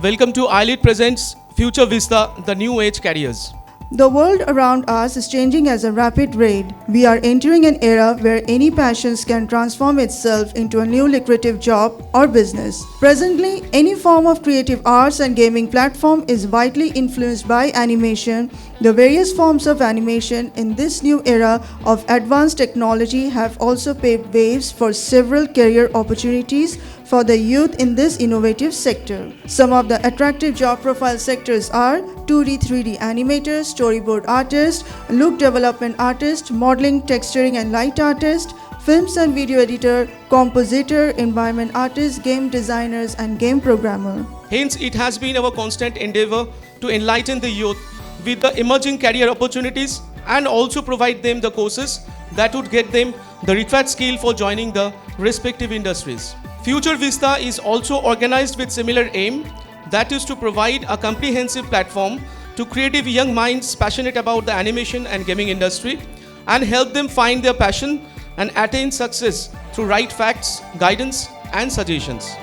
Welcome to iLEAD presents Future Vista, the new age careers. The world around us is changing at a rapid rate. We are entering an era where any passions can transform itself into a new lucrative job or business. Presently, any form of creative arts and gaming platform is widely influenced by animation. The various forms of animation in this new era of advanced technology have also paved ways for several career opportunities for the youth in this innovative sector. Some of the attractive job profile sectors are 2D, 3D animators, storyboard artists, look development artist, modeling, texturing and light artist, films and video editor, compositor, environment artist, game designers and game programmer. Hence, it has been our constant endeavor to enlighten the youth with the emerging career opportunities and also provide them the courses that would get them the required skill for joining the respective industries. Future Vista is also organized with similar aim, that is to provide a comprehensive platform to creative young minds passionate about the animation and gaming industry and help them find their passion and attain success through right facts, guidance and suggestions.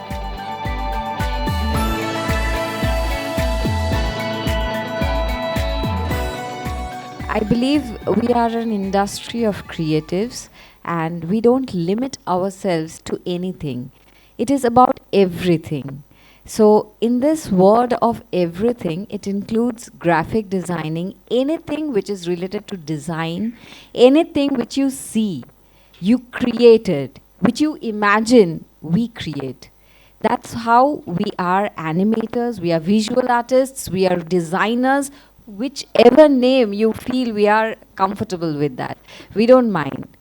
I believe we are an industry of creatives and we don't limit ourselves to anything. It is about everything. So in this word of everything, it includes graphic designing, anything which is related to design, anything which you see, you created, which you imagine, we create. That's how we are animators, we are visual artists, we are designers, whichever name you feel we are comfortable with that. We don't mind.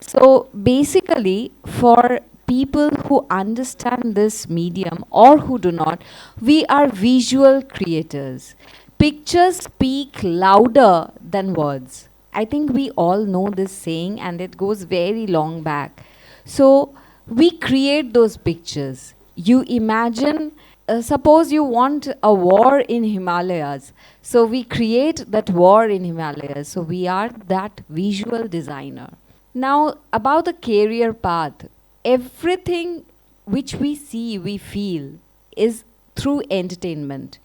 So basically, for people who understand this medium or who do not, we are visual creators. Pictures speak louder than words. I think we all know this saying and it goes very long back. So we create those pictures. You imagine, suppose you want a war in Himalayas. So we create that war in Himalayas. So we are that visual designer. Now about the career path. Everything which we see, we feel is through entertainment.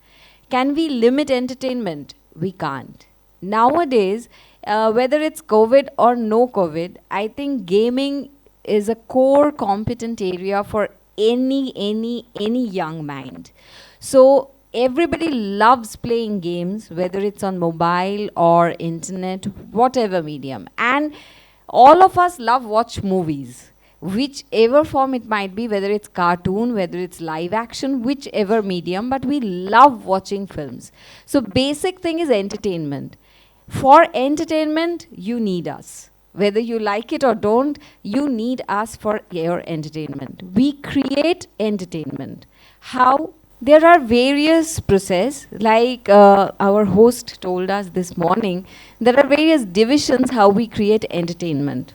Can we limit entertainment? We can't. Nowadays, whether it's COVID or no COVID, I think gaming is a core competent area for any young mind. So everybody loves playing games, whether it's on mobile or internet, whatever medium. And all of us love watch movies. Whichever form it might be, whether it's cartoon, whether it's live action, whichever medium, but we love watching films. So basic thing is entertainment. For entertainment, you need us. Whether you like it or don't, you need us for your entertainment. We create entertainment. How? There are various processes, like our host told us this morning, there are various divisions how we create entertainment.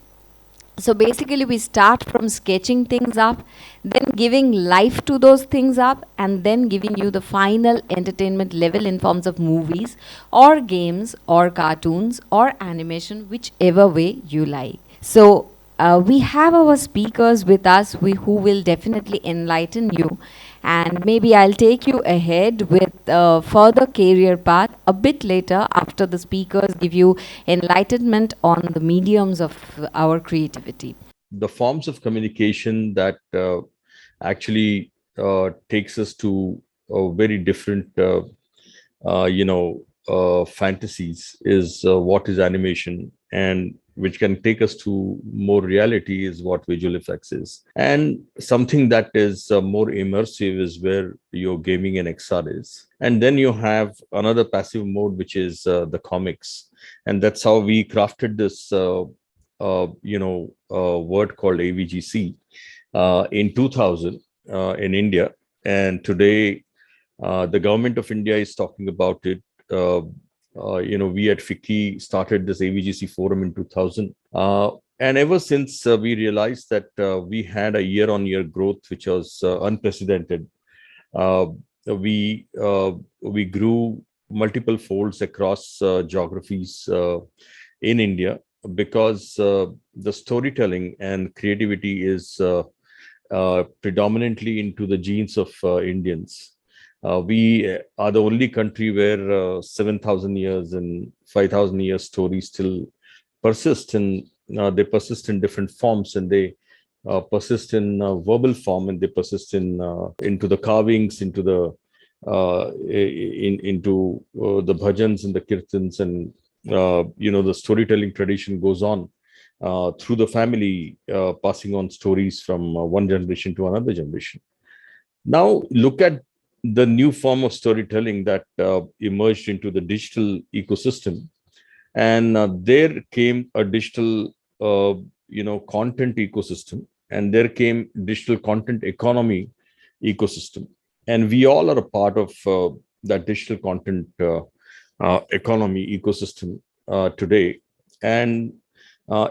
So basically we start from sketching things up, then giving life to those things up, and then giving you the final entertainment level in forms of movies or games or cartoons or animation, whichever way you like. So we have our speakers with us who will definitely enlighten you. And maybe I'll take you ahead with further career path a bit later after the speakers give you enlightenment on the mediums of our creativity. The forms of communication that actually takes us to very different, fantasies is what is animation, and which can take us to more reality is what visual effects is. And something that is more immersive is where your gaming and XR is. And then you have another passive mode, which is the comics. And that's how we crafted this, word called AVGC in 2000 in India. And today, the government of India is talking about it. We at FICCI started this AVGC forum in 2000. And ever since we realized that we had a year-on-year growth, which was unprecedented. We grew multiple folds across geographies in India because the storytelling and creativity is predominantly into the genes of Indians. We are the only country where 7,000 years and 5,000 years stories still persist, and they persist in different forms, and they persist in verbal form, and they persist in into the carvings, into the into the bhajans and the kirtans, and the storytelling tradition goes on through the family, passing on stories from one generation to another generation. Now, look at the new form of storytelling that emerged into the digital ecosystem, and there came a digital, content ecosystem, and there came digital content economy ecosystem, and we all are a part of that digital content economy ecosystem today, and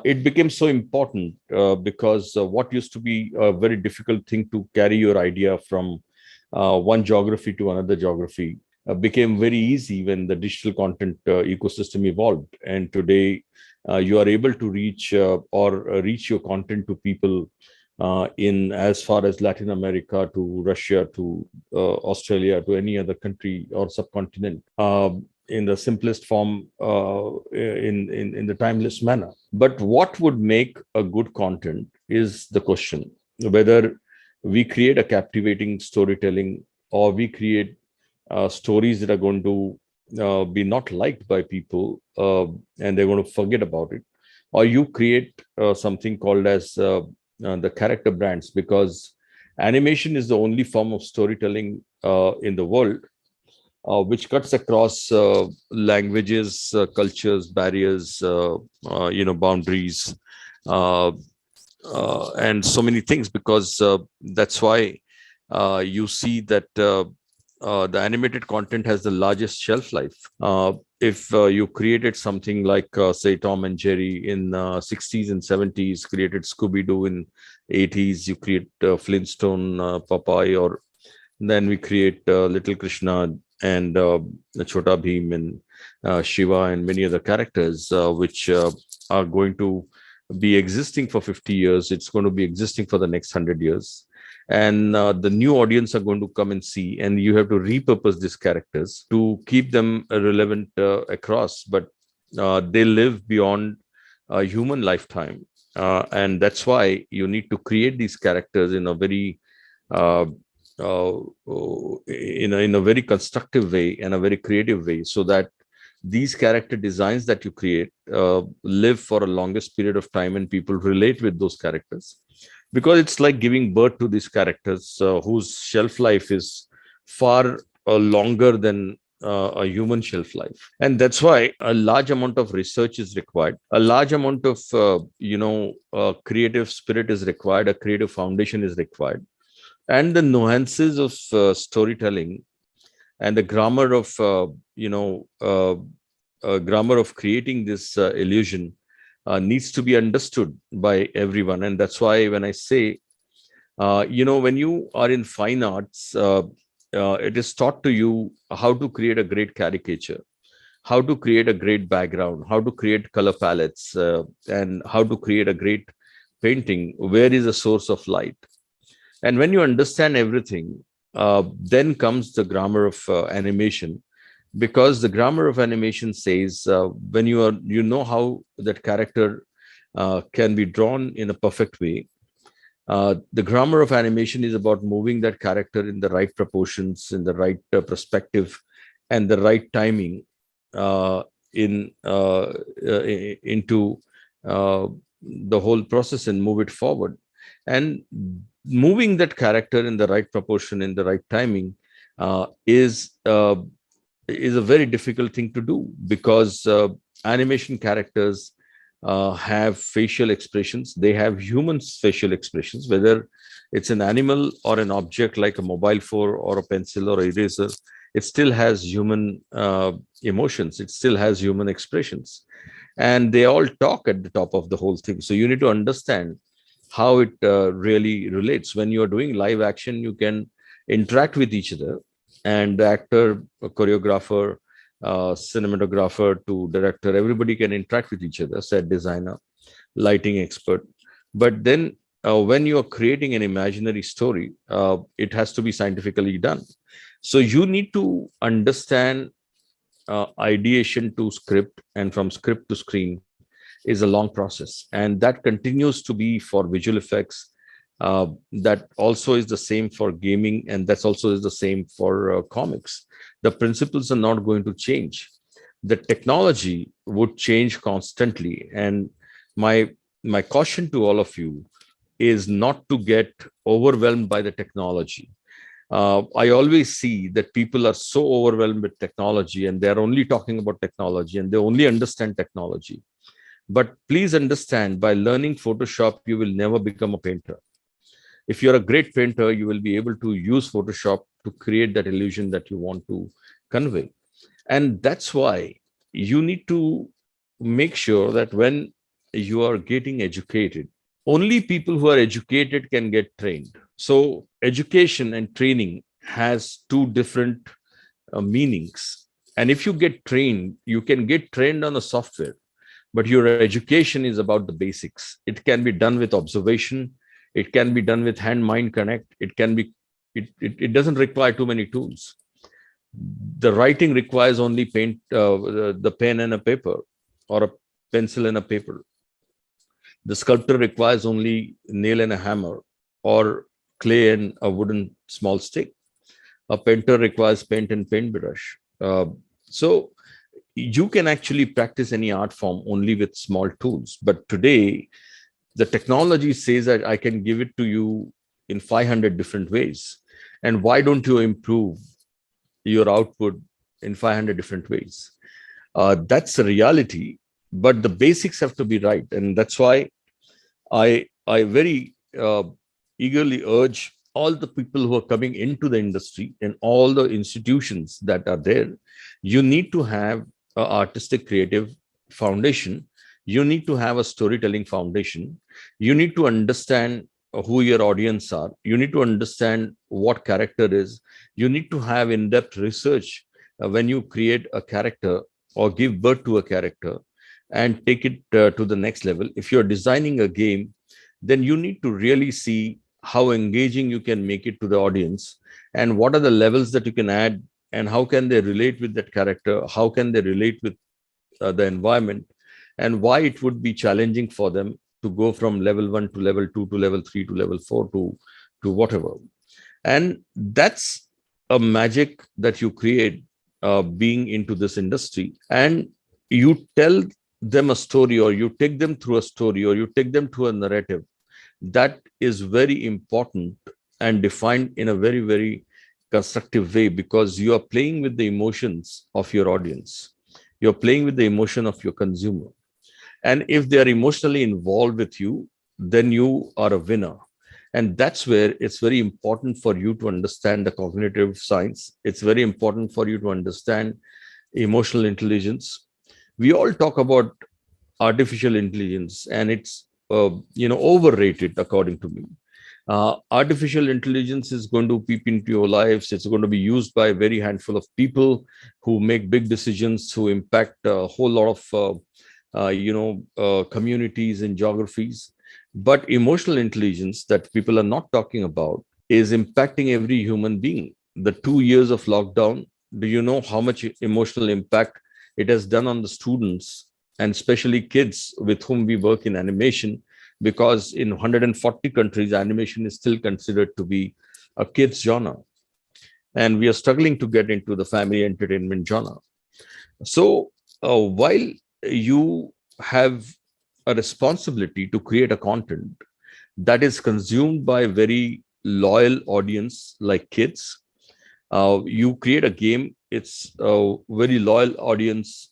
it became so important because what used to be a very difficult thing to carry your idea from one geography to another geography became very easy when the digital content ecosystem evolved. And today, you are able to reach reach your content to people in as far as Latin America to Russia to Australia to any other country or subcontinent. In the simplest form, in the timeless manner. But what would make a good content is the question: whether we create a captivating storytelling, or we create stories that are going to be not liked by people, and they're going to forget about it, or you create something called as the character brands, because animation is the only form of storytelling in the world which cuts across languages, cultures, barriers, boundaries, uh, and so many things. Because that's why you see that the animated content has the largest shelf life. If you created something like, say, Tom and Jerry in 60s and 70s, created Scooby-Doo in 80s, you create Flintstone, Popeye, or then we create Little Krishna and Chota Bheem and Shiva and many other characters which are going to be existing for 50 years. It's going to be existing for the next 100 years. And the new audience are going to come and see, and you have to repurpose these characters to keep them relevant across. But they live beyond a human lifetime. And that's why you need to create these characters in a very uh, in a very constructive way and a very creative way, so that these character designs that you create live for a longest period of time, and people relate with those characters, because it's like giving birth to these characters whose shelf life is far longer than a human shelf life. And that's why a large amount of research is required, a large amount of creative spirit is required, a creative foundation is required, and the nuances of storytelling and the grammar of grammar of creating this illusion needs to be understood by everyone. And that's why when I say when you are in fine arts, it is taught to you how to create a great caricature, how to create a great background, how to create color palettes, and how to create a great painting. Where is the source of light? And when you understand everything, then comes the grammar of animation, because the grammar of animation says when you know how that character can be drawn in a perfect way. The grammar of animation is about moving that character in the right proportions, in the right perspective, and the right timing into the whole process, and move it forward. And moving that character in the right proportion, in the right timing, is a very difficult thing to do, because animation characters have facial expressions. They have human facial expressions, whether it's an animal or an object like a mobile phone or a pencil or eraser. It still has human emotions. It still has human expressions, and they all talk at the top of the whole thing. So you need to understand how it really relates. When you are doing live action, you can interact with each other, and the actor, choreographer, cinematographer to director, everybody can interact with each other, set designer, lighting expert. But then when you are creating an imaginary story, it has to be scientifically done. So you need to understand ideation to script, and from script to screen is a long process, and that continues to be for visual effects. That also is the same for gaming, and that's also is the same for comics. The principles are not going to change. The technology would change constantly, and my caution to all of you is not to get overwhelmed by the technology. I always see that people are so overwhelmed with technology, and they're only talking about technology, and they only understand technology. But please understand, by learning Photoshop, you will never become a painter. If you're a great painter, you will be able to use Photoshop to create that illusion that you want to convey. And that's why you need to make sure that when you are getting educated, only people who are educated can get trained. So education and training has two different meanings. And if you get trained, you can get trained on the software, but your education is about the basics. It can be done with observation. It can be done with hand-mind connect. It doesn't require too many tools. The writing requires only paint, the pen and a paper, or a pencil and a paper. The sculptor requires only nail and a hammer, or clay and a wooden small stick. A painter requires paint and paintbrush. So you can actually practice any art form only with small tools. But today, the technology says that I can give it to you in 500 different ways. And why don't you improve your output in 500 different ways? That's the reality, but the basics have to be right. And that's why I very eagerly urge all the people who are coming into the industry and all the institutions that are there, you need to have an artistic creative foundation. You need to have a storytelling foundation. You need to understand who your audience are. You need to understand what character is. You need to have in-depth research when you create a character or give birth to a character and take it to the next level. If you're designing a game, then you need to really see how engaging you can make it to the audience, and what are the levels that you can add, and how can they relate with that character, how can they relate with the environment, and why it would be challenging for them to go from level 1 to level 2 to level 3 to level 4 to whatever. And that's a magic that you create being into this industry. And you tell them a story, or you take them through a story, or you take them through a narrative that is very important and defined in a very, very constructive way, because you are playing with the emotions of your audience. You're playing with the emotion of your consumer. And if they are emotionally involved with you, then you are a winner. And that's where it's very important for you to understand the cognitive science. It's very important for you to understand emotional intelligence. We all talk about artificial intelligence, and it's overrated according to me. Artificial intelligence is going to peep into your lives. It's going to be used by a very handful of people who make big decisions, who impact a whole lot of communities and geographies. But emotional intelligence that people are not talking about is impacting every human being. The 2 years of lockdown, do you know how much emotional impact it has done on the students, and especially kids with whom we work in animation? Because in 140 countries, animation is still considered to be a kids genre. And we are struggling to get into the family entertainment genre. So while you have a responsibility to create a content that is consumed by a very loyal audience like kids, you create a game, it's a very loyal audience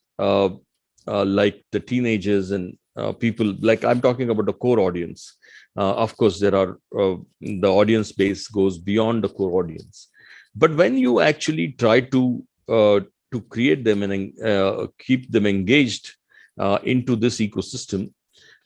like the teenagers and people, like I'm talking about the core audience. Of course, there are the audience base goes beyond the core audience. But when you actually try to create them and keep them engaged into this ecosystem,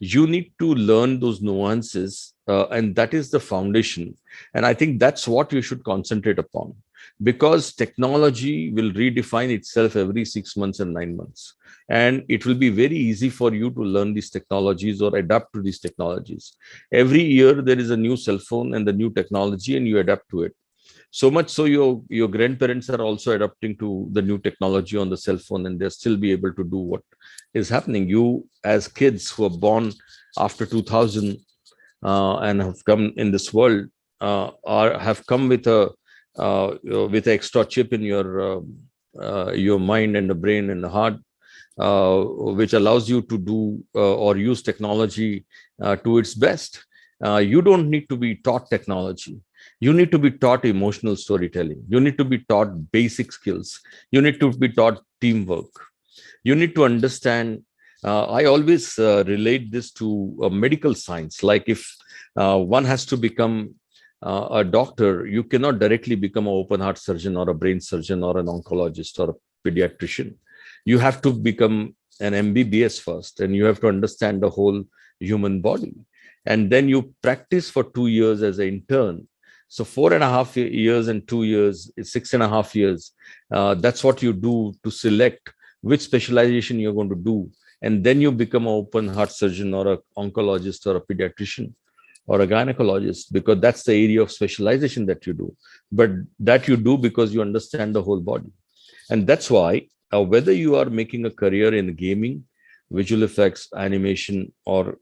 you need to learn those nuances, and that is the foundation. And I think that's what you should concentrate upon, because technology will redefine itself every 6 months and 9 months. And it will be very easy for you to learn these technologies or adapt to these technologies. Every year, there is a new cell phone and the new technology, and you adapt to it. So much so your grandparents are also adapting to the new technology on the cell phone, and they'll still be able to do what is happening. You as kids who are born after 2000 and have come in this world have come with an extra chip in your mind and the brain and the heart, which allows you to do or use technology to its best. You don't need to be taught technology. You need to be taught emotional storytelling. You need to be taught basic skills. You need to be taught teamwork. You need to understand. I always relate this to medical science. Like if one has to become a doctor, you cannot directly become an open heart surgeon or a brain surgeon or an oncologist or a pediatrician. You have to become an MBBS first, and you have to understand the whole human body. And then you practice for 2 years as an intern. So 4.5 years and 2 years is 6.5 years. That's what you do to select which specialization you're going to do. And then you become an open heart surgeon or an oncologist or a pediatrician or a gynecologist, because that's the area of specialization that you do. But that you do because you understand the whole body. And that's why whether you are making a career in gaming, visual effects, animation, or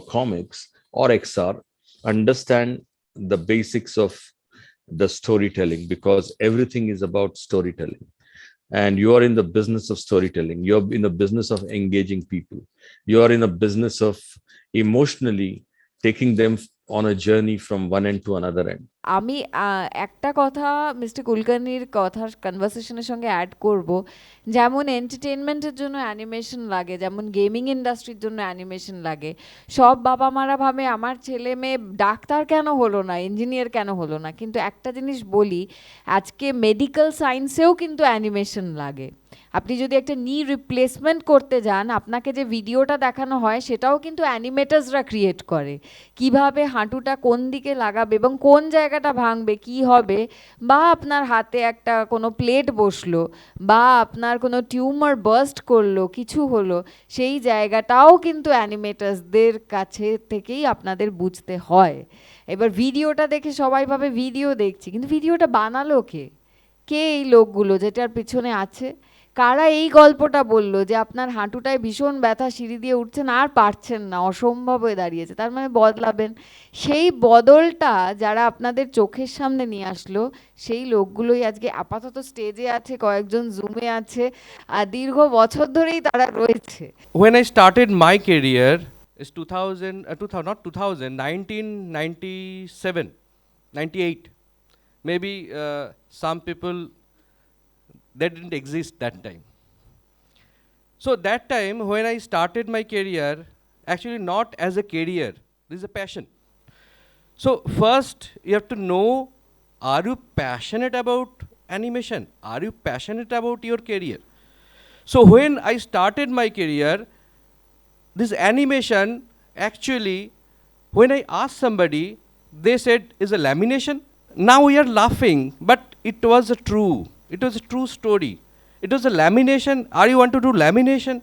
comics, or XR, understand the basics of the storytelling, because everything is about storytelling. And you are in the business of storytelling. You're in the business of engaging people. You are in a business of emotionally taking them on a journey from one end to another end. আমি একটা কথা mister কুলকার্নির কথার কনভারসেশনের সঙ্গে add করব, যেমন এন্টারটেনমেন্টের জন্য animation লাগে, যেমন গেমিং ইন্ডাস্ট্রির জন্য অ্যানিমেশন লাগে, সব বাবা মারা ভাবে আমার ছেলে মেয়ে ডাক্তার কেন হলো না, ইঞ্জিনিয়ার কেন হলো না। কিন্তু একটা জিনিস বলি, আজকে মেডিকেল সায়েন্সেও কিন্তু অ্যানিমেশন লাগে। আপনি যদি একটা নি রিপ্লেসমেন্ট করতে যান, আপনাকে যে ভিডিওটা দেখানো হয় সেটাও কিন্তু অ্যানিমেটার্সরা ক্রিয়েট করে, কিভাবে হাঁটুটা কোন দিকে লাগাবে এবং কোন জায়গাটা ভাঙবে, কি হবে, বা আপনার হাতে একটা কোনো প্লেট বসলো, বা আপনার কোনো টিউমার বার্স্ট করলো, কিছু হলো, সেই জায়গাটাও কিন্তু অ্যানিমেটার্সদের কাছে থেকেই আপনাদের বুঝতে হয়। এবার ভিডিওটা দেখে সবাই ভাবে ভিডিও দেখছি, কিন্তু ভিডিওটা বানালো কে? কে এই লোকগুলো যেটার পিছনে আছে? কারা এই গল্পটা বললো যে আপনার হাঁটুটায় ভীষণ ব্যথা, সিঁড়ি দিয়ে উঠছেন আর পারছেন না, অসম্ভব হয়ে দাঁড়িয়েছে, তার মানে বদলাবেন। সেই বদলটা যারা আপনাদের চোখের সামনে নিয়ে আসলো, সেই লোকগুলোই আজকে আপাতত স্টেজে আছে, কয়েকজন জুমে আছে, আর দীর্ঘ বছর ধরেই তারা রয়েছে। When I started my career is 1997, 98. Maybe some people, they didn't exist that time. So that time when I started my career, actually not as a career, this is a passion. So first you have to know, are you passionate about animation? Are you passionate about your career? So when I started my career, this animation, actually when I asked somebody, they said is a lamination. Now we are laughing, but it was a true story. It was a lamination. Are you want to do lamination?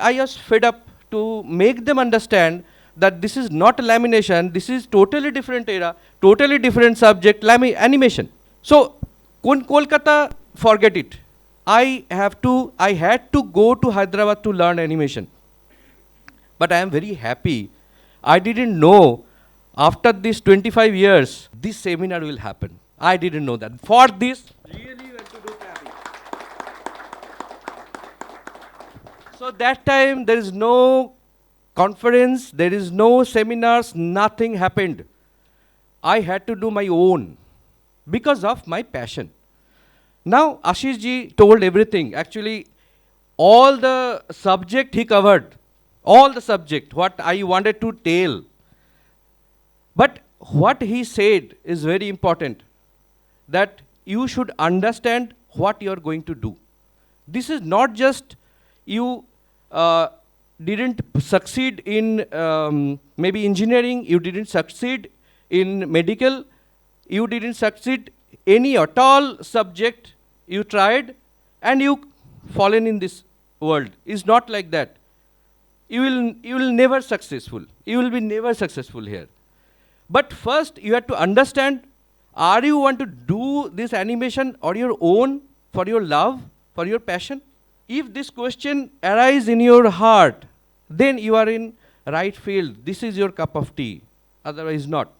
I was fed up to make them understand that this is not a lamination, this is totally different era, totally different subject, animation. So Kolkata, forget it. I had to go to Hyderabad to learn animation. But I am very happy. I didn't know after this 25 years, this seminar will happen. I didn't know that. For this, really went to do clapping. So that time, there is no conference, there is no seminars, nothing happened. I had to do my own because of my passion. Now, Ashish ji told everything. Actually, all the subject he covered, all the subject, what I wanted to tell. But what he said is very important, that you should understand what you are going to do. This is not just you didn't succeed in maybe engineering, you didn't succeed in medical, you didn't succeed any at all subject you tried and you fallen in this world. It's not like that. You will never successful. You will be never successful here. But first you have to understand, Are you want to do this animation on your own, for your love, for your passion? If this question arises in your heart, then you are in right field. This is your cup of tea. Otherwise not.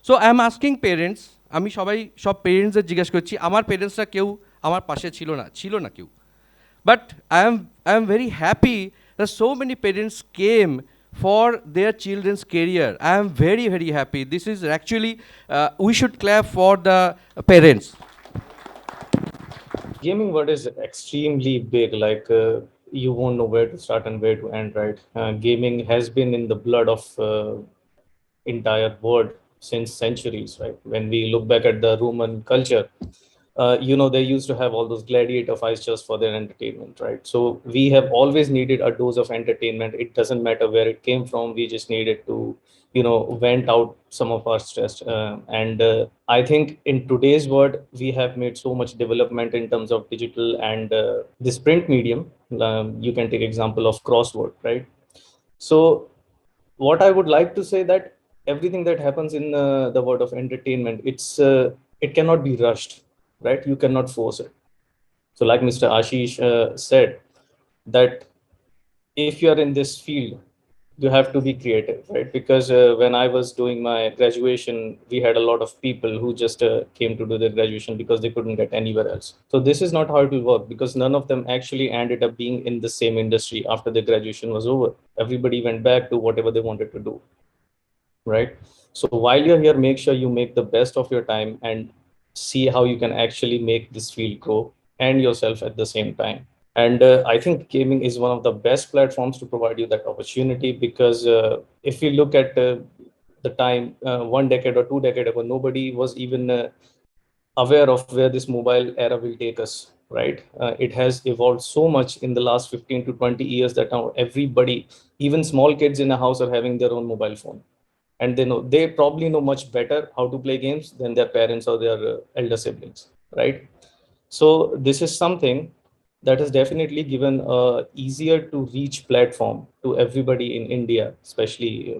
So I am asking parents, আমি সবাই সব পেরেন্টসদের জিজ্ঞেস করছি, আমার পেরেন্টসরা কেউ আমার পাশে ছিল না কেউ। But I am very happy that so many parents came for their children's career. I am very, very happy. This is actually, we should clap for the parents. Gaming world is extremely big, like you won't know where to start and where to end, right? Gaming has been in the blood of entire world since centuries, right? When we look back at the Roman culture, they used to have all those gladiator fights just for their entertainment, right? So we have always needed a dose of entertainment. It doesn't matter where it came from. We just needed to, vent out some of our stress. And I think in today's world, we have made so much development in terms of digital and this print medium. You can take example of crossword, right? So what I would like to say that everything that happens in the world of entertainment, it cannot be rushed, right? You cannot force it. So like Mr. Ashish said, that if you are in this field, you have to be creative, right? Because when I was doing my graduation, we had a lot of people who just came to do their graduation because they couldn't get anywhere else. So this is not how it will work, because none of them actually ended up being in the same industry after their graduation was over. Everybody went back to whatever they wanted to do, right? So while you're here, make sure you make the best of your time and see how you can actually make this field grow and yourself at the same time. And I think gaming is one of the best platforms to provide you that opportunity, because if we look at the time 1 decade or 2 decades ago, nobody was even aware of where this mobile era will take us, right? It has evolved so much in the last 15 to 20 years that now everybody, even small kids in a house, are having their own mobile phone. And they probably know much better how to play games than their parents or their elder siblings, right? So this is something that has definitely given a easier to reach platform to everybody in India, especially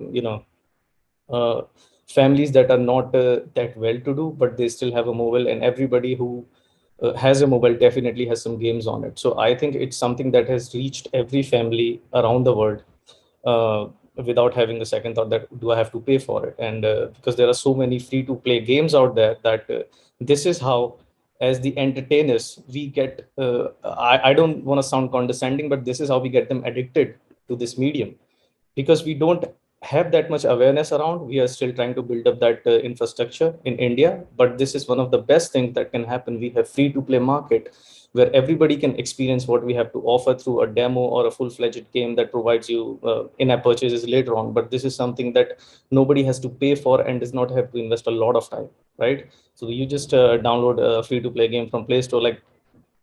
families that are not that well to do, but they still have a mobile, and everybody who has a mobile definitely has some games on it. So I think it's something that has reached every family around the world, without having the second thought that do I have to pay for it. And because there are so many free to play games out there, that this is how, as the entertainers, we get I don't want to sound condescending, but this is how we get them addicted to this medium, because we don't have that much awareness around. We are still trying to build up that infrastructure in India, but this is one of the best things that can happen. We have free to play market where everybody can experience what we have to offer through a demo or a full-fledged game that provides you in-app purchases later on. But this is something that nobody has to pay for and does not have to invest a lot of time, right? So you just download a free-to-play game from Play Store. Like,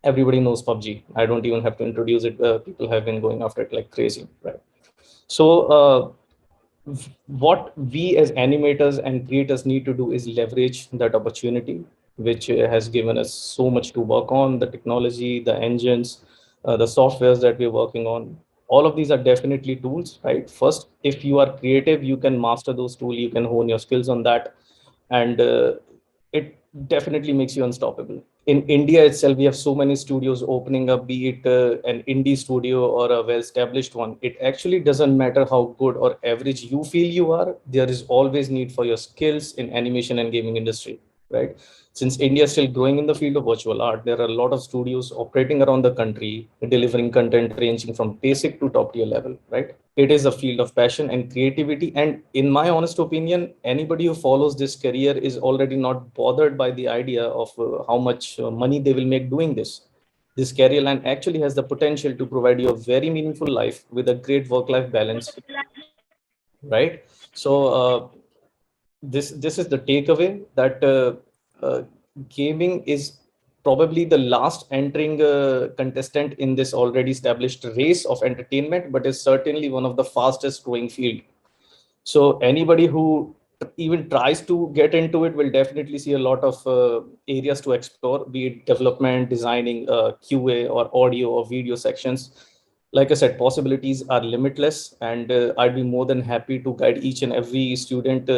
everybody knows PUBG. I don't even have to introduce it. People have been going after it like crazy, right? So what we as animators and creators need to do is leverage that opportunity, which has given us so much to work on: the technology, the engines, the softwares that we're working on. All of these are definitely tools, right? First, if you are creative, you can master those tools, you can hone your skills on that, and it definitely makes you unstoppable. In India itself, we have so many studios opening up, be it an indie studio or a well-established one. It actually doesn't matter how good or average you feel you are. There is always need for your skills in animation and gaming industry, right? Since India is still growing in the field of virtual art, there are a lot of studios operating around the country, delivering content ranging from basic to top tier level, right? It is a field of passion and creativity. And in my honest opinion, anybody who follows this career is already not bothered by the idea of how much money they will make doing this. This career line actually has the potential to provide you a very meaningful life with a great work-life balance, right? So this is the takeaway, that gaming is probably the last entering contestant in this already established race of entertainment, but is certainly one of the fastest growing field. So anybody who even tries to get into it will definitely see a lot of areas to explore, be it development, designing, QA, or audio or video sections. Like I said, possibilities are limitless, and I'd be more than happy to guide each and every student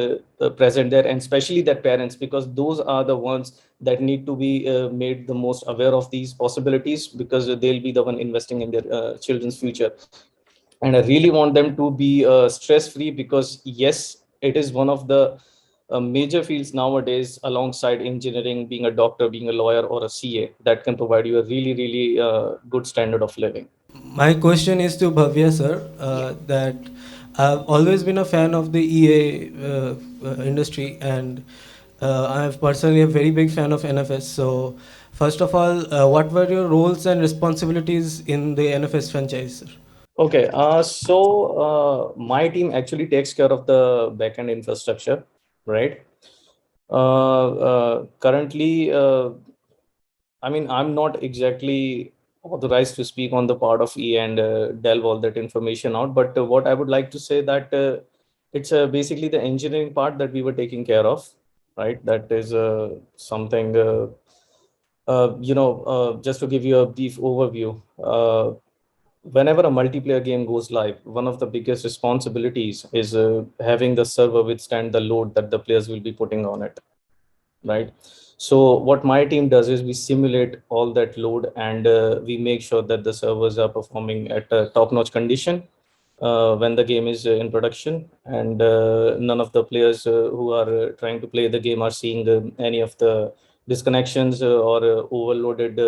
present there, and especially their parents, because those are the ones that need to be made the most aware of these possibilities, because they'll be the one investing in their children's future. And I really want them to be stress free, because yes, it is one of the major fields nowadays, alongside engineering, being a doctor, being a lawyer, or a CA, that can provide you a really, really good standard of living. My question is to Bhavya sir, that I've always been a fan of the EA industry, and I'm personally a very big fan of NFS. So first of all, what were your roles and responsibilities in the NFS franchise, sir? Okay, my team actually takes care of the backend infrastructure, right? Currently, I mean, I'm not exactly authorized to speak on the part of E and delve all that information out. But what I would like to say that it's basically the engineering part that we were taking care of, right? That is something, just to give you a brief overview. Whenever a multiplayer game goes live, one of the biggest responsibilities is having the server withstand the load that the players will be putting on it, right? So what my team does is we simulate all that load, and we make sure that the servers are performing at a top-notch condition when the game is in production, and none of the players who are trying to play the game are seeing any of the disconnections or overloaded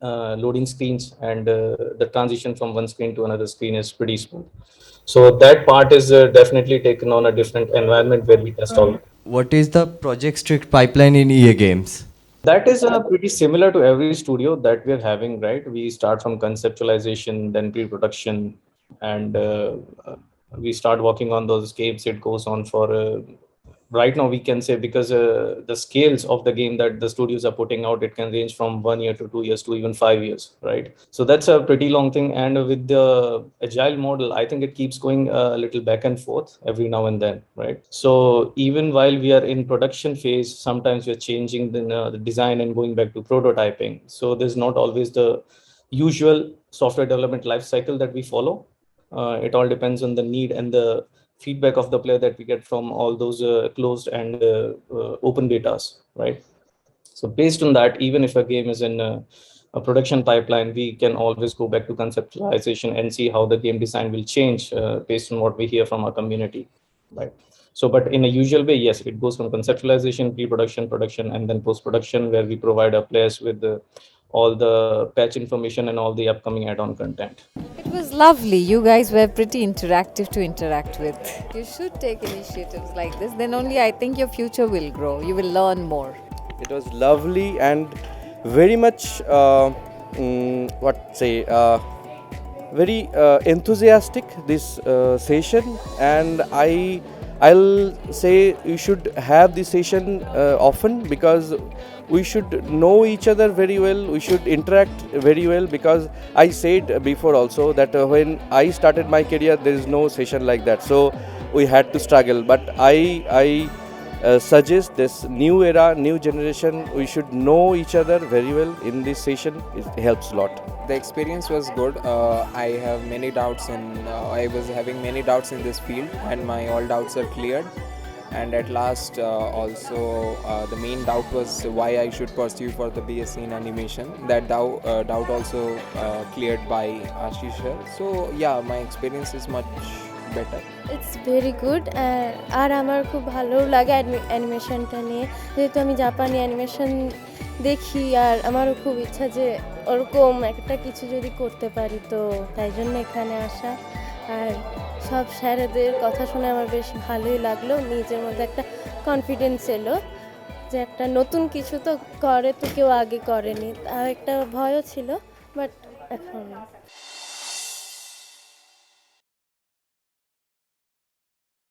loading screens, and the transition from one screen to another screen is pretty smooth. So that part is definitely taken on a different environment where we test all. What is the project strict pipeline in EA games? That is pretty similar to every studio that we're having, right? We start from conceptualization, then pre-production, and we start working on those games. It goes on for right now, we can say, because the scales of the game that the studios are putting out, it can range from 1 year to 2 years to even 5 years, right? So that's a pretty long thing. And with the agile model, I think it keeps going a little back and forth every now and then, right? So even while we are in production phase, sometimes we're changing the design and going back to prototyping. So there's not always the usual software development life cycle that we follow. It all depends on the need and the feedback of the player that we get from all those closed and open betas, right? So based on that, even if a game is in a production pipeline, we can always go back to conceptualization and see how the game design will change based on what we hear from our community, right? So, but in a usual way, yes, it goes from conceptualization, pre-production, production, and then post-production, where we provide our players with all the patch information and all the upcoming add-on content. It was lovely. You guys were pretty interactive to interact with. You should take initiatives like this. Then only I think your future will grow. You will learn more. It was lovely and very much, very enthusiastic, this session, and I'll say you should have this session often, because we should know each other very well, we should interact very well, because I said before also that when I started my career, there is no session like that, so we had to struggle. But I suggest this new era, new generation, we should know each other very well in this session. It helps a lot. The experience was good. I have many doubts, and I was having many doubts in this field, and my all doubts are cleared. And at last, also the main doubt was why I should pursue for the BSc in animation. That doubt also cleared by Ashish sir. So yeah, my experience is much better. It's very good. আর আমার খুব ভালো লাগে অ্যানিমেশনটা নিয়ে, যেহেতু আমি জাপানি animation দেখি, আর আমারও খুব ইচ্ছা যে ওরকম একটা কিছু যদি করতে পারি, তো তাই জন্য এখানে আসা। আর সব স্যারেদের কথা শুনে আমার বেশ ভালোই লাগলো, নিজের মধ্যে একটা কনফিডেন্স এলো যে একটা নতুন কিছু তো করে, তো কেউ আগে করেনি, আর একটা ভয়ও ছিল, বাট এখন